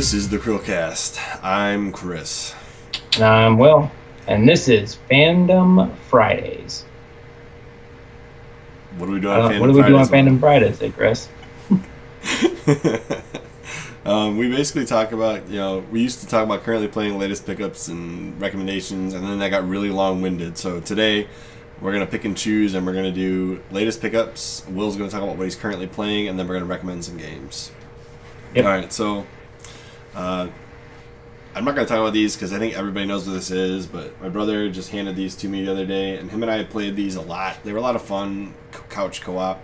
This is the CHRILLCAST. I'm Chris. And I'm Will. And this is Fandom Fridays. What do we do on Fandom Fridays? What do we do on Fandom Fridays, Chris? We basically talk about, we used to talk about currently playing latest pickups and recommendations, and then that got really long-winded. So today, we're going to pick and choose, and we're going to do latest pickups. Will's going to talk about what he's currently playing, and then we're going to recommend some games. Yep. Alright, so I'm not going to talk about these because I think everybody knows what this is, but my brother just handed these to me the other day, and him and I had played these a lot. They were a lot of fun, couch co-op.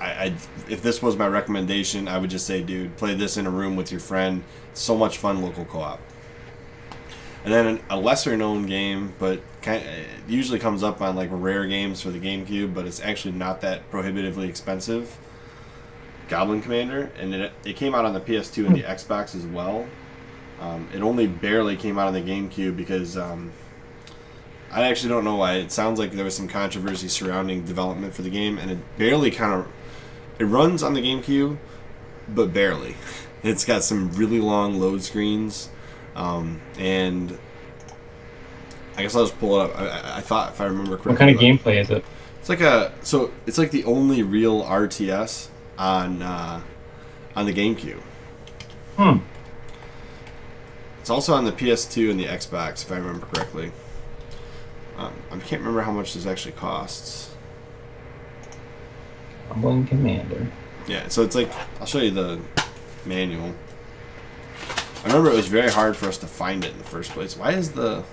If this was my recommendation, I would just say, dude, play this in a room with your friend. It's so much fun local co-op. And then a lesser-known game, but usually comes up on like rare games for the Gamecube, but it's actually not that prohibitively expensive. Goblin Commander, and it came out on the PS2 and the Xbox as well. It only barely came out on the GameCube because I actually don't know why. It sounds like there was some controversy surrounding development for the game, and it barely it runs on the GameCube, but barely. It's got some really long load screens, and I guess I'll just pull it up. I thought, if I remember correctly, what kind of gameplay is it? It's like it's like the only real RTS on the GameCube. It's also on the PS2 and the Xbox, if I remember correctly. I can't remember how much this actually costs. Goblin Commander. Yeah, so it's like, I'll show you the manual. I remember it was very hard for us to find it in the first place. Why is the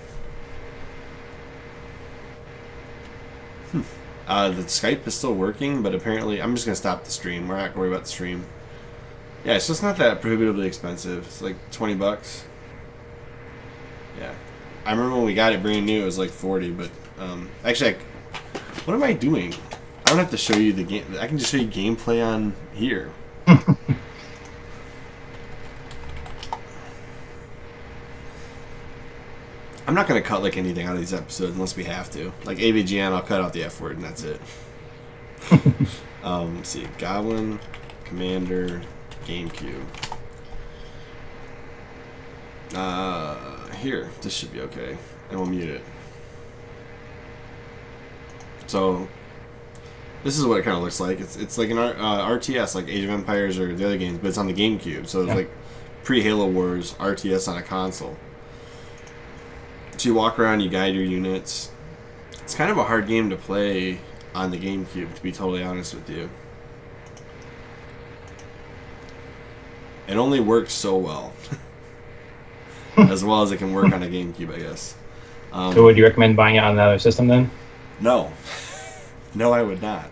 Skype is still working, but apparently I'm just gonna stop the stream. We're not gonna worry about the stream. Yeah, so it's not that prohibitively expensive. It's like 20 bucks. Yeah, I remember when we got it brand new, it was like 40. But actually, what am I doing? I don't have to show you the game. I can just show you gameplay on here. I'm not going to cut like anything out of these episodes unless we have to. Like AVGN, I'll cut out the F word and that's it. Let's see. Goblin Commander GameCube. Here. This should be okay. And we'll mute it. So, this is what it kind of looks like. It's like an RTS, like Age of Empires or the other games, but it's on the GameCube. So it's like pre-Halo Wars RTS on a console. So you walk around, you guide your units. It's kind of a hard game to play on the GameCube, to be totally honest with you. It only works so well. As well as it can work on a GameCube, I guess. So would you recommend buying it on another system then? No. No, I would not.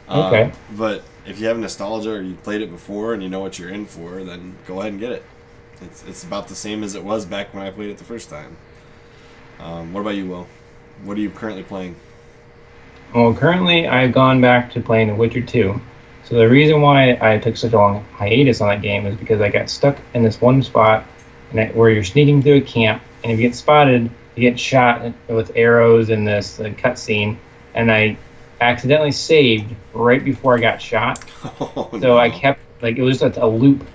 Okay. But if you have nostalgia or you played it before and you know what you're in for, then go ahead and get it. It's about the same as it was back when I played it the first time. What about you, Will? What are you currently playing? Well, currently I've gone back to playing The Witcher 2. So the reason why I took such a long hiatus on that game is because I got stuck in this one spot where you're sneaking through a camp, and if you get spotted, you get shot with arrows in this cutscene, and I accidentally saved right before I got shot. Oh, so no. I kept, it was just a loop.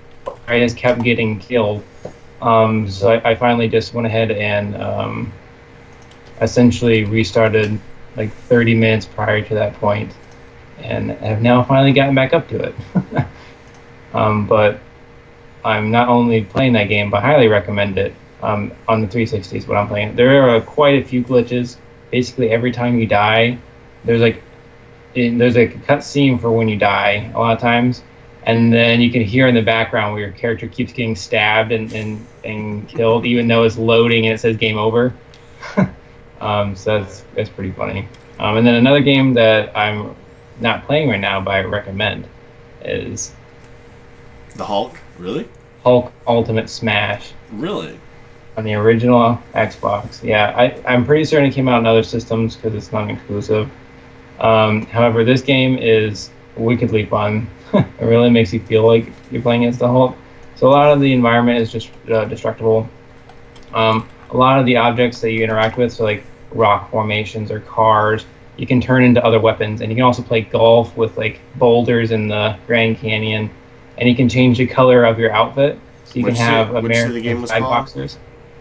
I just kept getting killed. So I finally just went ahead and essentially restarted like 30 minutes prior to that point, and have now finally gotten back up to it. But I'm not only playing that game, but highly recommend it. On the 360 is what I'm playing. There are quite a few glitches. Basically, every time you die, there's a cut scene for when you die a lot of times, and then you can hear in the background where your character keeps getting stabbed and killed, even though it's loading and it says game over. So that's pretty funny. And then another game that I'm not playing right now, but I recommend, is The Hulk? Really? Hulk Ultimate Smash. Really? On the original Xbox. Yeah, I'm pretty certain it came out on other systems because it's non-exclusive. However, this game is wickedly fun. It really makes you feel like you're playing against the Hulk. So a lot of the environment is just destructible. A lot of the objects that you interact with, so like rock formations or cars, you can turn into other weapons, and you can also play golf with like boulders in the Grand Canyon. and you can change the color of your outfit. So you can have what'd you say the game American was flag called? boxers.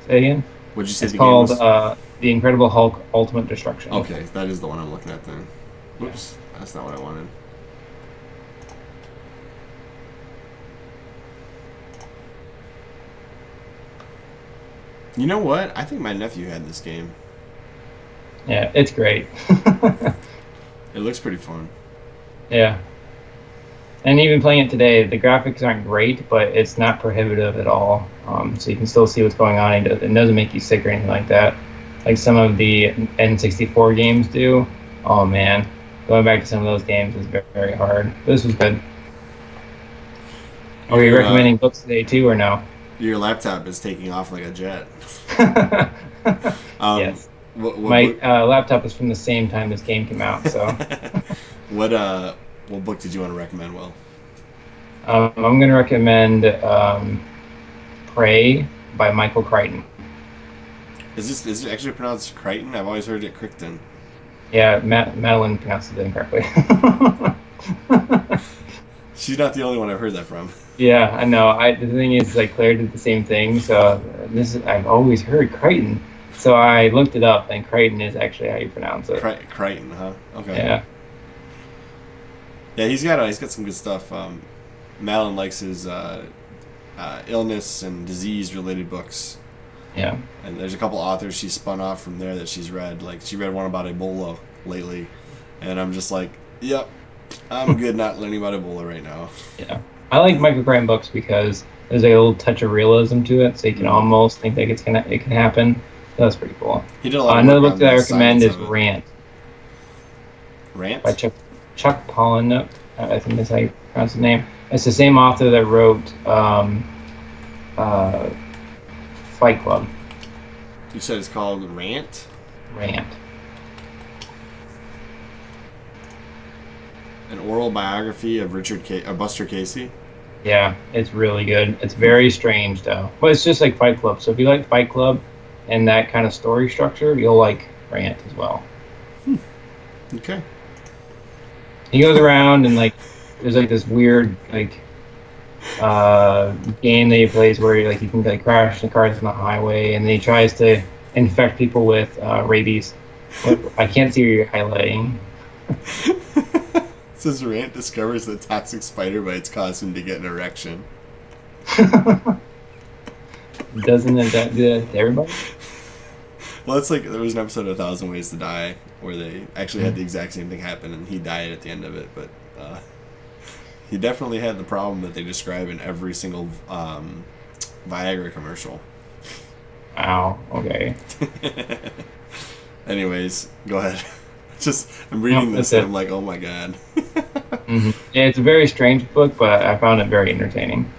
Say again? What'd you say It's the called game was? The Incredible Hulk Ultimate Destruction. Okay, that is the one I'm looking at then. Whoops, that's not what I wanted. You know what? I think my nephew had this game. Yeah, it's great. It looks pretty fun. Yeah. And even playing it today, the graphics aren't great, but it's not prohibitive at all. So you can still see what's going on. It doesn't make you sick or anything like that, like some of the N64 games do. Oh man, going back to some of those games is very, very hard. This was good. Are you recommending books today too, or no? Your laptop is taking off like a jet. Yes. My laptop is from the same time this game came out, so. What book did you want to recommend, Will? I'm going to recommend Prey by Michael Crichton. Is it actually pronounced Crichton? I've always heard it Crichton. Yeah, Madeline pronounced it incorrectly. She's not the only one I've heard that from. Yeah, I know. The thing is, like, Claire did the same thing, so I've always heard Crichton. So I looked it up, and Crichton is actually how you pronounce it. Crichton, huh? Okay. Yeah. Yeah, he's got some good stuff. Madeline likes his illness and disease-related books. Yeah. And there's a couple authors she's spun off from there that she's read. Like, she read one about Ebola lately, and I'm just like, yep, I'm good not learning about Ebola right now. Yeah. I like Michael Crichton books because there's a little touch of realism to it, so you can almost think that it can happen. That's pretty cool. He did a lot of another work book that I recommend is Rant. Rant? By Chuck Palahniuk. I think that's how you pronounce his name. It's the same author that wrote Fight Club. You said it's called Rant? Rant. An oral biography of Buster Casey? Yeah, it's really good. It's very strange, though. But it's just like Fight Club. So if you like Fight Club and that kind of story structure, you'll like Rant as well. Okay. He goes around and, like, there's, like, this weird, like, game that he plays where, like, you can, like, crash the cars on the highway, and then he tries to infect people with rabies. I can't see what you're highlighting. It says Rant discovers the toxic spider bites cause him to get an erection. Doesn't it do that to everybody? Well, it's like there was an episode of 1,000 Ways to Die where they actually had the exact same thing happen, and he died at the end of it. But he definitely had the problem that they describe in every single Viagra commercial. Wow. Okay. Anyways, go ahead. I'm reading this and I'm like, oh my god. Mm-hmm. Yeah, it's a very strange book, but I found it very entertaining.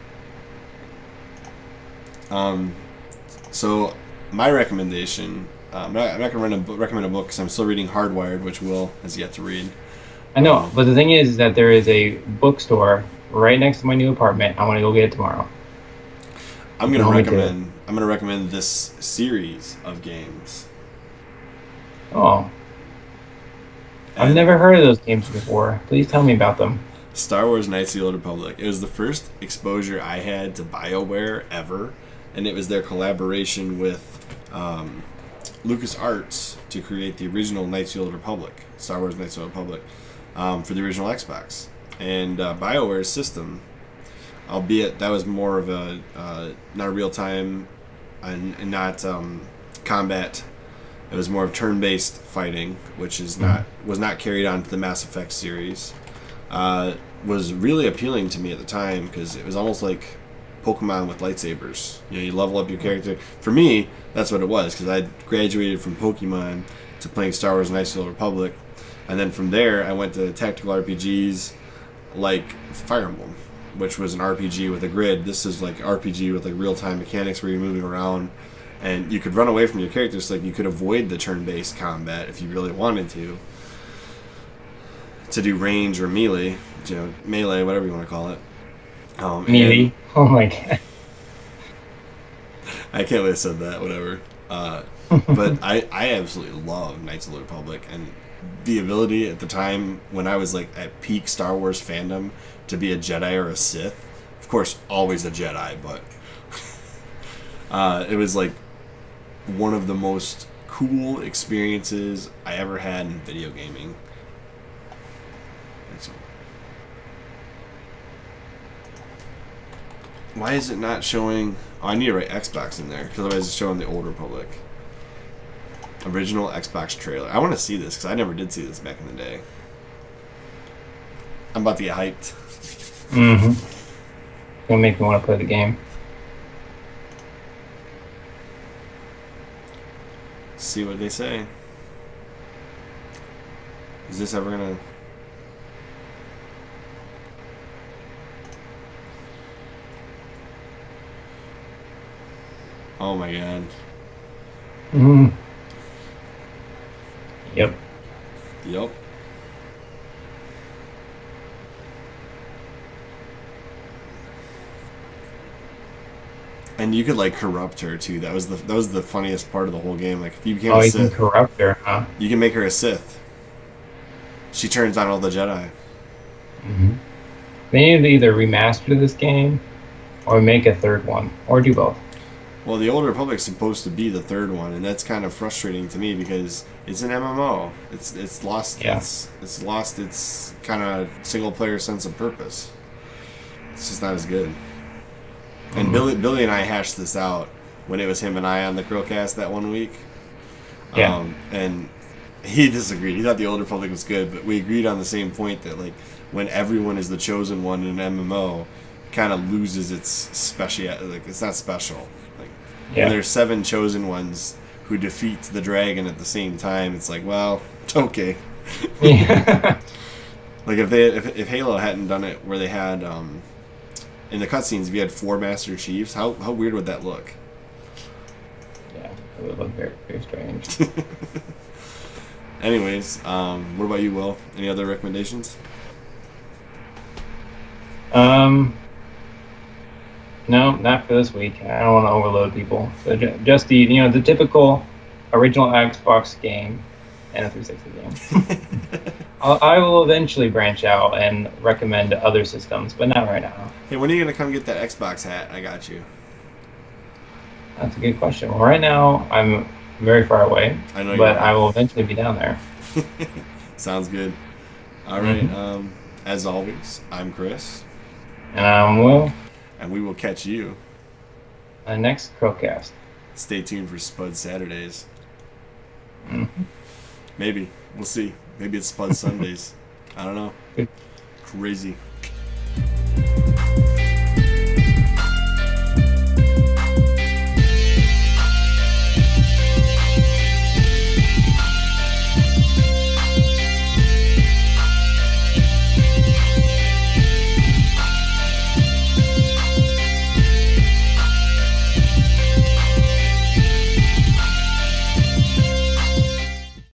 So my recommendation, I'm not going to recommend a book because I'm still reading Hardwired, which Will has yet to read. I know, but the thing is that there is a bookstore right next to my new apartment. I want to go get it tomorrow. I'm going to recommend this series of games. Oh. I've never heard of those games before. Please tell me about them. Star Wars Knights of the Old Republic. It was the first exposure I had to BioWare ever, and it was their collaboration with LucasArts to create the original Knights of the Old Republic, Star Wars Knights of the Old Republic, for the original Xbox. And BioWare's system, albeit that was more of a not a real-time and not combat. It was more of turn-based fighting, which is was not carried on to the Mass Effect series. Was really appealing to me at the time because it was almost like Pokemon with lightsabers. You know, you level up your character. For me, that's what it was because I graduated from Pokemon to playing Star Wars Knights of the Old Republic, and then from there I went to tactical RPGs like Fire Emblem, which was an RPG with a grid. This is like RPG with like real-time mechanics where you're moving around. And you could run away from your characters, so like you could avoid the turn-based combat if you really wanted to do range or melee, melee, whatever you want to call it. Melee. Oh my god. I can't believe I said that. Whatever. But I absolutely love Knights of the Republic, and the ability at the time when I was like at peak Star Wars fandom to be a Jedi or a Sith Of course, always a Jedi, but it was like one of the most cool experiences I ever had in video gaming. Why is it not showing? Oh, I need to write Xbox in there because otherwise it's showing the Old Republic. Original Xbox trailer. I want to see this because I never did see this back in the day. I'm about to get hyped. Mm-hmm. It's gonna make me want to play the game. See what they say. Is this ever gonna... Oh my god. Mm. Yep. Yep. And you could like corrupt her too. That was the funniest part of the whole game. Like if you became a Sith, you can corrupt her, huh? You can make her a Sith. She turns on all the Jedi. Mm-hmm. They need to either remaster this game or make a third one, or do both. Well, the Old Republic's supposed to be the third one, and that's kind of frustrating to me because it's an MMO. It's lost it's lost its kind of single player sense of purpose. It's just not as good. And Billy and I hashed this out when it was him and I on the CHRILLCAST that one week. Yeah. And he disagreed. He thought the Old Republic was good, but we agreed on the same point that like when everyone is the chosen one in an MMO, kind of loses its special. Like it's not special. Like when there's 7 chosen ones who defeat the dragon at the same time, it's like, well, okay. Yeah. Like if Halo hadn't done it where they had in the cutscenes, if you had 4 Master Chiefs, how weird would that look? Yeah, it would look very, very strange. Anyways, what about you, Will? Any other recommendations? No, not for this week. I don't want to overload people. So just the typical original Xbox game and a 360 game. I will eventually branch out and recommend other systems, but not right now. Hey, when are you gonna come get that Xbox hat? I got you. That's a good question. Well, right now I'm very far away, I know, but I will eventually be down there. Sounds good. All right. As always, I'm Chris. And I'm Will. And we will catch you Next CHRILLCAST. Stay tuned for Spud Saturdays. Mm-hmm. Maybe. We'll see. Maybe it's Spud Sundays. I don't know. Good. Crazy.